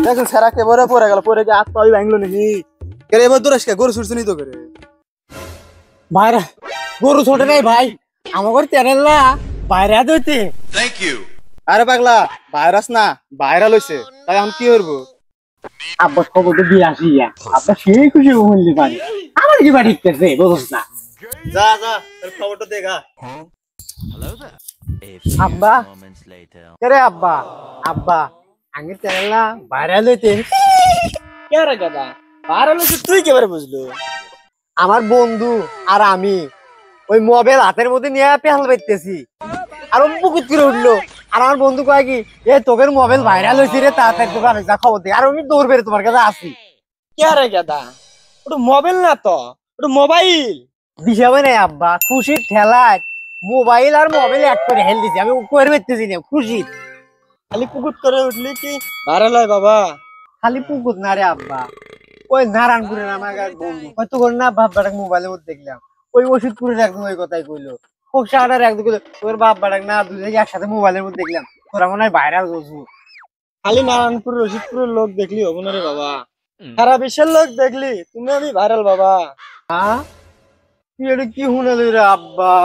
দেখুন সারা কে বড় পড়ে গেল, পড়ে গিয়ে হাত পা ভাঙলো নাকি কে এবার দূর আসকে গরু ছুটছে নি তো করে ভাইরা গরু ছোট নাই ভাই, আমার তেরেলা বাইরে দইতে। Thank you. আরে পাগলা ভাইরাস না ভাইরাল হইছে, তাই আমি কি করবো? আব্বা খবর তো দিয়ে আসি, আব্বা সেই খুশি বলতে পারে আমার কি বাড়ি করছে বুঝছ না। যা যা তোর খবরটা দেখা। আব্বা কে আব্বা, আব্বা আগে তেরেলা বাইরে দইতে কে রে গাদা ভাইরাল হইছে তুই কেবারে বুঝলো? আমার বন্ধু আর আমি ওই মোবাইল হাতের মধ্যে নিয়ে পেহাল বাইতেছি, আর বুকুত করে উঠলো। আর আমার বন্ধু কয় কি, এ তোকের মোবাইল ভাইরাল হয়েছে রে, তাড়াতাড়ি তোকে আমি যা খবর দিই। আর আমি দৌড় বেড়ে তোমার কাছে আসি। কে রে গাদা ওটা মোবাইল না তো, ওটা মোবাইল। দিশাবে নাই আব্বা, খুশির ঠেলায় মোবাইল আর মোবাইল এক করে হেল দিছি, আমি করে বেরতেছি না খুশি। খালি পুকুত করে উঠলি কি ভাইরাল হয় বাবা? খালি পুকুত না রে আব্বা, ওই নারায়ণপুরের আমার এক বন্ধু হয়তো করে না বাপবাটাক মোবাইলের মধ্যে দেখলাম, ওই ওষুধপুরের একদম ওই কথাই কইলো। হোকসাটার একদম কইলো তোর বাপবাটাক না দুজনে একসাথে মোবাইলের মধ্যে দেখলাম, তোরা মনে হয় ভাইরাল করছু। খালি নারায়ণপুর রশিদপুরের লোক দেখলি হবো না রে বাবা, সারা বিশ্বের লোক দেখলি তুমি আমি ভাইরাল বাবা। হ্যাঁ তুই এটা কি শুনালি রে আব্বা?